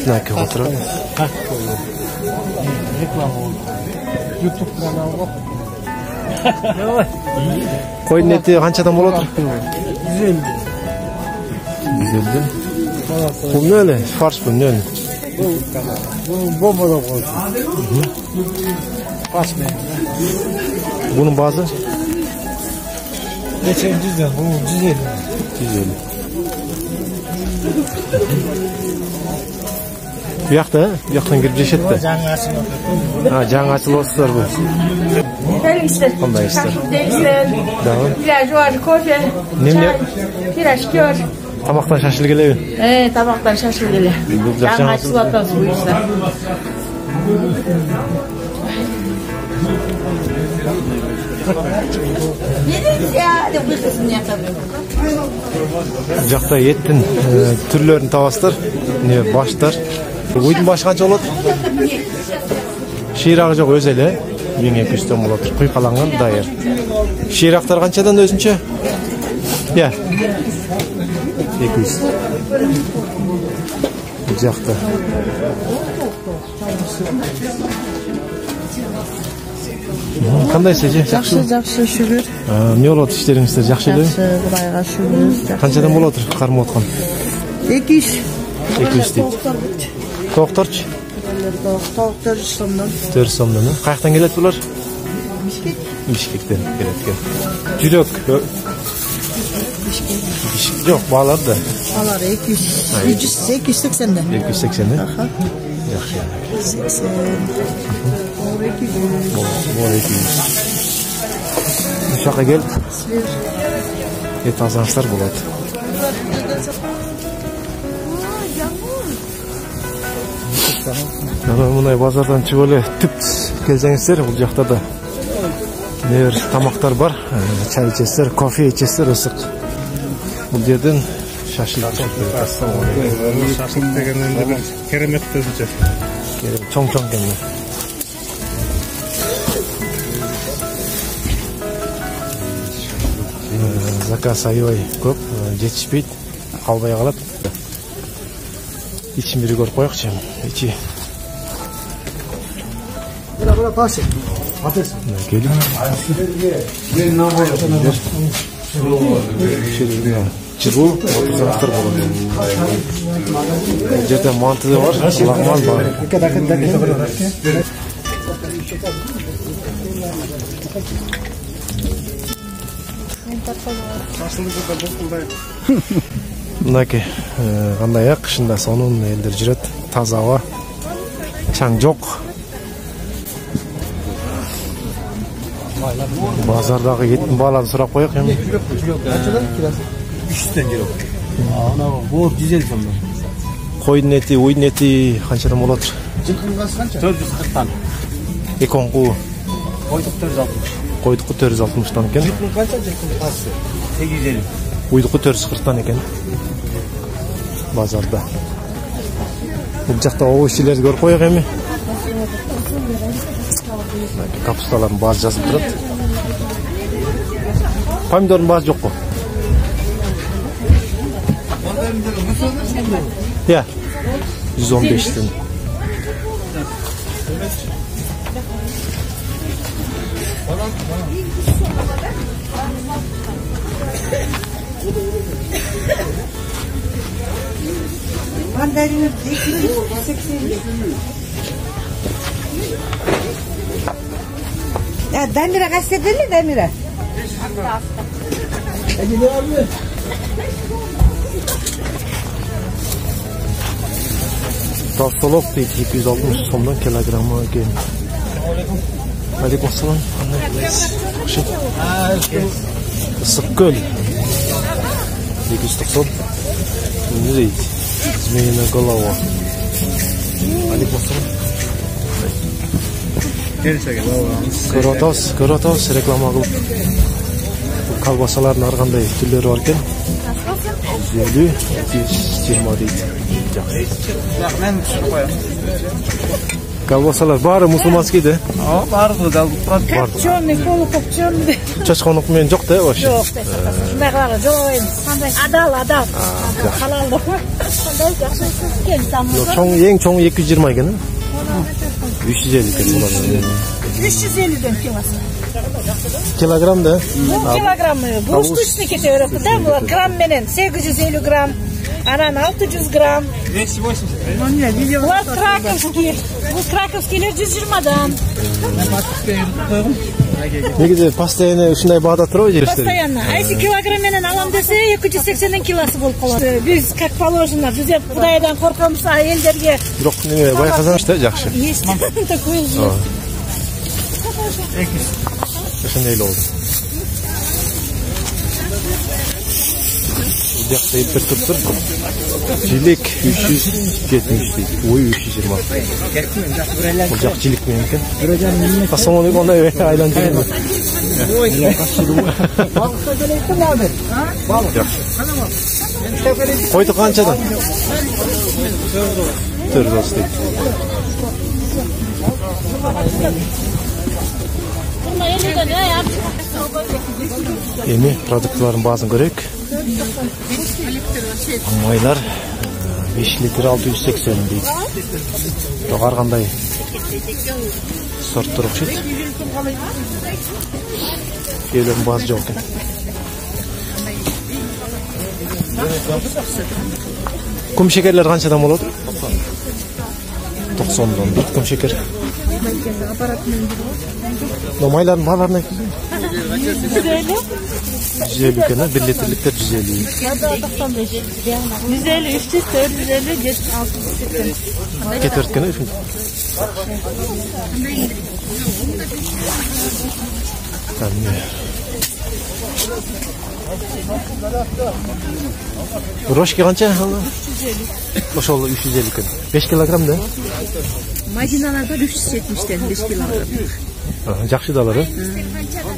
Nakı oturalım. YouTube kanalı. Koyun eti kançadan boladır? 150. 150. Bu ne öyle? Fars bu ne öyle? Bu bomba da koydu. Kaçmayın. Bunun bazı? Geçen 100'den, bu 150. 150. Bu yakta, bu yaktan girip ceşette. Canı açılıyor. Ha, can açılı olsunlar bu. Neler ister? Ondan ister. Ister. Tamam. Biraz var, kofe, çay, biraz kör. Tamaktan şaşıl gelevi. Tabaktan şaşıl gele. Can açılı atası bu ister. Ne ya? De bu kısmını yapamıyorum. Jakta ettin türlerini tavastır. Ne başlar. Uydun başı kança olur? Şiiraqı жоқ özeli. 1200'den buladır. Kuyqalangan dayır. Şiiraqtar kançadan özünçe? Ya. 200. Bu jakta. Qanday seje? Жақсы, şükür. Ne olur işlerinizde? Жақсы эле? Жақсы, Құдайға şükür. Kançadan buladır? Qarmı otqan. 200. 200 deydi. Toqtorç? Tavuk 400 somdan. 400 somdan. Qayaqdan keladi bular? Bişkek. Bişkekten keladi. Jürek. Bişkek. Yok, bağlar da. Alar 200. 280'den. 280'den. Aha. Yaxşı. 80. Doğru 200. Doğru 200. Uşaqa gel. Et azançlar болады. Мындай базардан чыгып эле түп келсеңиздер, бул жакта да небір тамактар бар. Чай ичесиздер, кофе ичесиздер, ысык. Бул жерден шашлык Шашлык деген енді бір керемет өзінше. чоң-чоң келген. Заказ аябай көп, жетишпейт, калбай калат. İçin biri görüp koyakçı. İçi. Bura taşı. Ateş. Gelin. Çırbu 30 aktır болады. Жерде манты да бар, лағман бар. Мынаки кандай кышында сонун элдер жүрөт, таза аба, чаң жок. Базардагы еттин бааларын сурап коёк эми. 300'den geliyor. Ana bu 150 somdan. Koyun eti, uyun eti kançadan boladır? Жылқыңыз қанша? 440'tan. Ekonqu Koyduk 460. koyduqu 460'dan eкен. Жылқың қанша? Жылқың қасы 850. Uyduqu 440'dan eкен. Bazarda. Бұл жақта овощилерди көрүп коёк эми. Капусталардын баасы жазылып турат. Помидордун баасы жокпу? Ya, 115'tin. Mandarin 280. Ya Damira kaç dedi Damira? Tavsolok deydi 260 somdan kilogramma ekan. Aleykümselam. Sıkkol 290. Ne deydi? Zmeyna golova. Aleykümselam. Korotos reklama qilib. Kalbasalarning har qanday turlari bor ekan. 150, 220 deydi. Ben düşürüp koyayım. Колбасалар баары мусулманскийdi. Bari bu da bu. Kopçonlu, kolu kopçonlu. Чачконук менен жок да вообще. Yok. Şunday qara, жоқ емес. Adal. Halal. Qanday yaxshi kelsanmi? Чоң, ең чоң 220 екен. 350 екен булар. 350'den kilosu. Kilogram da. Bu kilogramı. Bu üstüne kesiyoruz da bu gram menen 850 gram. Anan 600 gram. 280. Bu Krakovski. Bu Krakovskiler 120'dan. Негизи постоянно ушундай баада турабы жериште. Постоянно. А если килограмм менен алам десе 280 килосы болуп калат. Биз как положено, биз Кудайдан коркобуз, элдерге. Бирок неме байкасаңыз да жакшы. Есть такое же. Ошондой эле болду. Бuyakta iptir tuttur. Jilik 370 deydi. Oy 320. Ocak jilik mümkün. Kastamonu'yu ona aylandırıyor. Koyduk kançadan. 4 dost deydi. Yeni produktların bazını görek. Maylar 5 litre 680 deydi. Doğar qanday sort turupчу. Кейлердің bazı жоқ екен. Күм шекерлер қаншадан болады? 90'dan. Bir күм шекер. Майлардың бағаларына айтыңыз. 150 екен, 1 litrelikler 150. 150, 300, 450, 680. Кетірт екен, үшін. Roşki qancha? 350. Ошол 350 екен. 5 килограмм да? Majinalarda 370'ten 5 kilogram. Жақсы далары.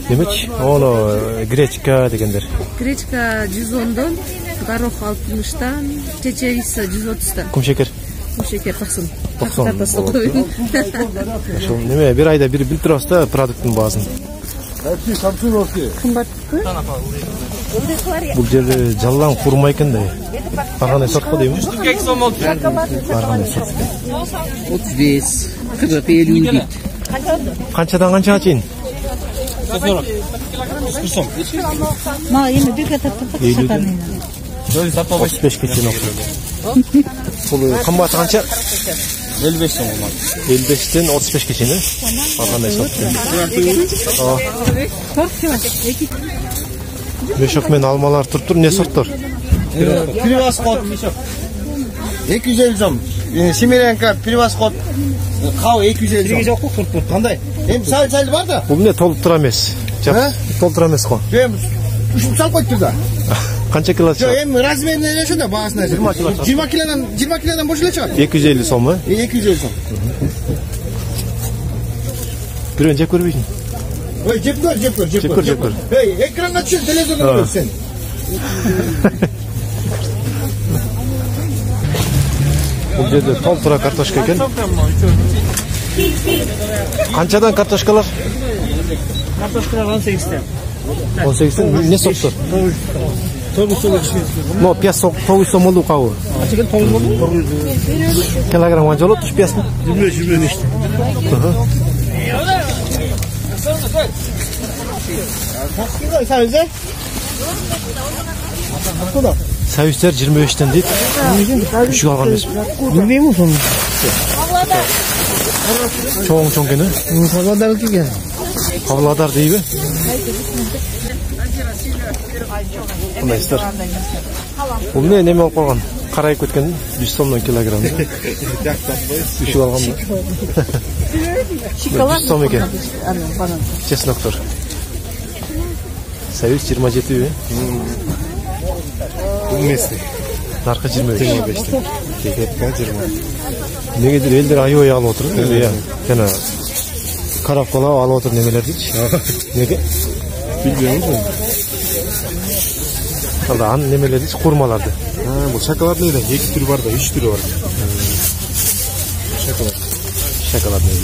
Демек, оны гречка дегендер. Гречка 110'dan, горох 60'dan, чечевица 130'dan. Кум шекер? Кум шекер 90. 90. Ошол неме, bir ayda bir билтирабыз да продукттун баасын. Кымбатпы? Бул жерде жаллан курма экен да. Баргандай сатпа дейм. Баргандай сат. 35, 40, 50 дейт. Канчадан канчага чейин? 40. Ма эми бир ката сатамын. 35 чейин окшойт. Бул кымбаты канча? 55 сом болмак. 55'ten 35'e чейин. Баргандай сат. Мешок мен алмалар туруп не сорттор? Превосход. 250 сом. Семеренко превосход. Кау 250 сом. Жок курт. Кандай? Эми сал бар да? Бул эмне толуптура эмес. Толуптура эмес го. Ушул сал коюптур да. Канча кило Жок, эми размерин эле ошондо баасына. 20 килодан бош эле чыгат. 250 сом, 250 сом. Бирөөнү жеп көрбөйсүң? Ой, жеп көр. Эй, экранга түшүр, телевизордо көрөсүң сен. Бул жерде толтура картошка экен. Канчадан картошкалар? Картошкалар 18'ten. 18'ten не сорттор? 9 сом. Но пияз 9 сом болду кабы. Ачыгын 9 болду. Килограмм канча болот? 3 пияздын? 25 иште. Сәвістер 25'ten дейді. Үшік алған емес. Білмеймін соны. Чоң кені? Павлодар келген. Павлодар дейбі? Қандай істер? Бұл неме алып қалған? Қарайып кеткен 100 сомнан килограмм. Үшік алған ба? 100 сом екен. Чесноктор. Сәвіс 27 бе? Bilmesi. Narkı 25'te. Teketken 20. Negedir eldir ayı alıp oturur. Ya. Yani karakola alıp oturur nemeler hiç. Nege? Bilmiyor musun? Allah'ın nemeler hiç kurmalardı. Bu şokoladnıydı. 2 türü var da 3 türü var. Şokoladnıydı.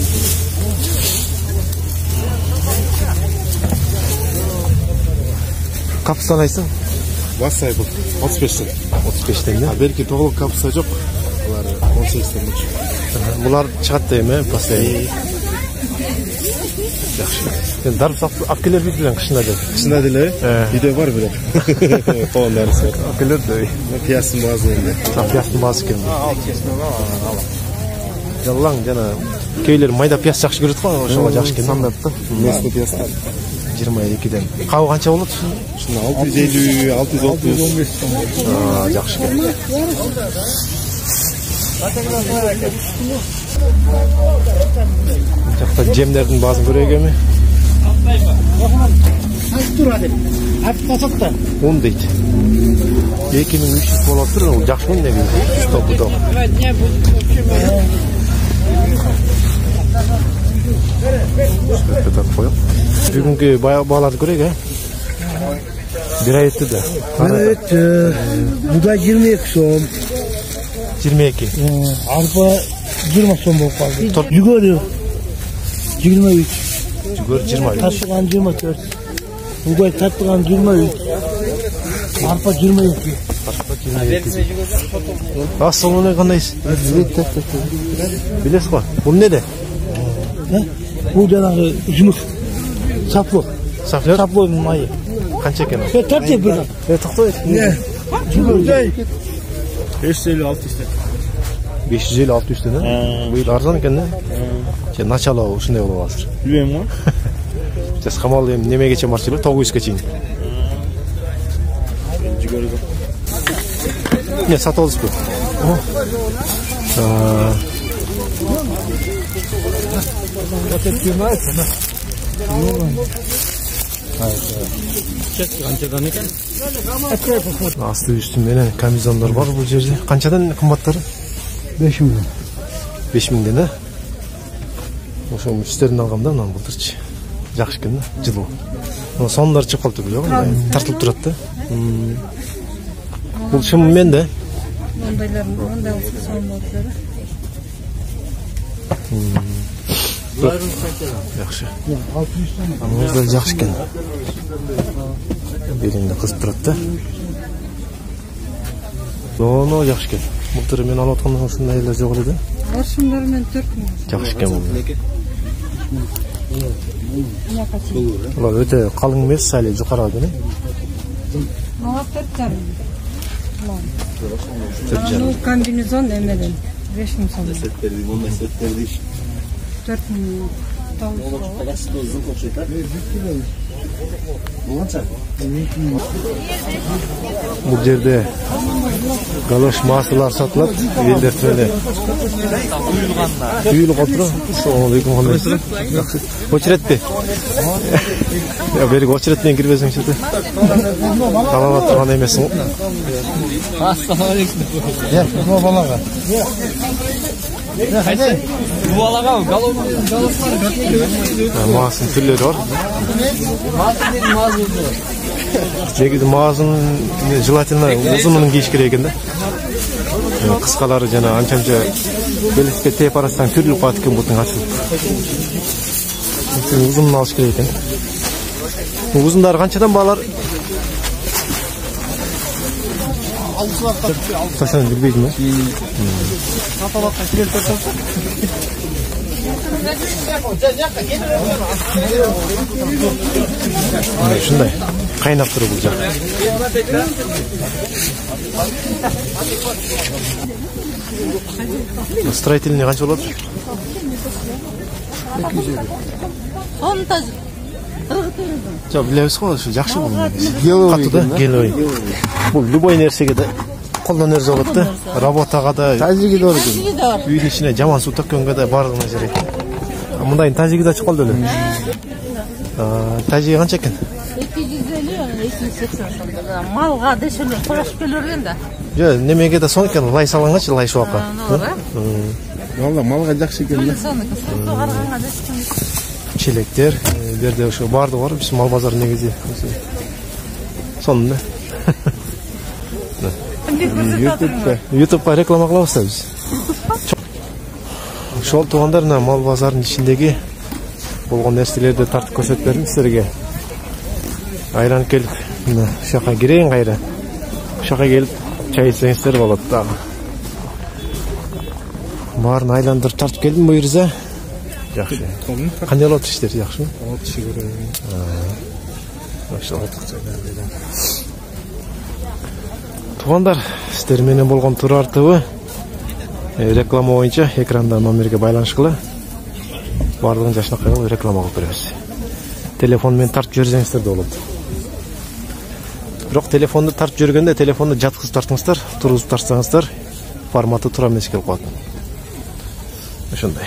Kapısı alaysın? Vassay bu. 35'ten. 35'ten de. Belki to'g'liq kapısı yok. Bular 18'ten uç. Bular chiqadi deymi? Pastayı. Yaxshi. Endi darb olib kelar bilan qishnadi. Qishnadilar. Video var bile. Qonlarisi. Olib kelardi. Piyasın bazı endi. Piyasni bazı ekan. Yallan jana keyler mayda piyas yaxshi ko'radi-ku, o'shaga yaxshi ekan. Standartda. Mesni piyaslar. 22'den. Qav qancha bo'ladi? Shuni 650, 630. Yaxshi ekan. Жақта жемдердің базын көрегеме? Turadi. Hafif qasatda. 10 deydi. 2300 болып тұр, ол жақсы ғой негізі. Стоп-стоп. Бүгінгі бағаларды көрек, бір ай етті де. Buğday 22 som. 22. Arpa 20 som болып қалды. Жүгері 23. Жүгері 23. Тасыған 24. Buğday татыған 23. Arpa 22. Асылыны қандайсыз? Білесіз ғой? Бұл не де? Бұл жаңағы жұмыс. Саплық. Саплық? Саплығының майы. Қанша екен? Тәпте бір. Тоқтай. Жүгері. 550-600 тен. Бұл арзан екен не? Начало ушындай болып аласыз. Білемін ғой. Сейчас қамал немегече маршылы 900-ке чейін. Не, сатылыз бұл. Асты үстім менен камизондар бар бұл жерде. Қаншадан қымбаттары? 5 мың. 5 мыңден, да? Ошо үстерін алғамда, мынаны бұлдырчы. Жақшы екен, да? Жылу. Сондар шығып қалды біле ғой, тартылып тұрады, да? Бұл шымымен, да? Ондайларын, ондай болса сон болып тұрады. Жақшы. Аныңызда жақшы екен. Беліңді қызып тұрады, да? Оны жақшы екен. Бұл түрі мен алып отқаннан осындай елер жоқ еді? Оршымдар мен 4 мың. Жақшы екен бұл. Олар өте қалың емес, сәле жұқара екен, Мала 4,5. Ну, комбинезон емеден 5 мың сом. 4 мың 900. Бұл жерде галош масылар сатылады, елдер түнеле. Үйілі қалдыра. Саламалейкум, қандайсыз? Очерет бе? Берік очеретпен кірбесің шеті. Қалаға тұрған емесің. Ассалаумалейкум. Бұл балаға. Bu alaga Mağazın türleri var. Негізі мағазын желательно ұзынының кеш керек екен да. Қысқалары жана анча-анча белеске теп арасынан көріліп қалады екен бұтың ашылып. Ұзынын алыш керек екен. Ұзындары қаншадан бағалар? Қашан білбейді ме? Шындай, қайнап тұры бұл жақ. Строительный қанша болады? 200. Жоқ, білеміз ғой, жақшы бұл. Қатты да, гелой. Бұл любой нәрсеге де қолданер жоғытты. Работаға да, Тәжігі де орды. үйдің ішіне жаман су төккенге де барлығына жарайды. Мұндайын тәжігі де шыққалды өлі. Тәжігі қанша екен? 250-280. Малға дешелер қорашып келерден да. Жоқ, немеге де сон екен, лай салаңғашы, лай шуаққа. Малға жақсы екен. Çelekler, berде ошо барды бар, биз мал базары негизи. Сонун да. YouTube'га реклама кылабыз да биз. Ошол туугандар мына мал базарынын ичиндеги болгон нерселерди тартып көрсөтүп бердим силерге. Айланып келип, мына ушака кирейин кайра. Ушака келип чай ичсеңиздер болот дагы. Баарын айландырып тартып келдим буйрса. Жакшы. Кандай болот иштер, жакшымы? Алты киши көрөйүн. Ошол. Туугандар, сиздер менен болгон Турар ТВ реклама боюнча экранда номерге байланышкыла. Бардыгын жашнакай кылып реклама кылып беребиз. Телефон менен тартып жиберсеңиздер да болот. Бирок телефонду тартып жүргөндө телефонду жаткызып тартыңыздар, тургузуп тартсаңыздар форматы туура эмес келип калат. Ошондой.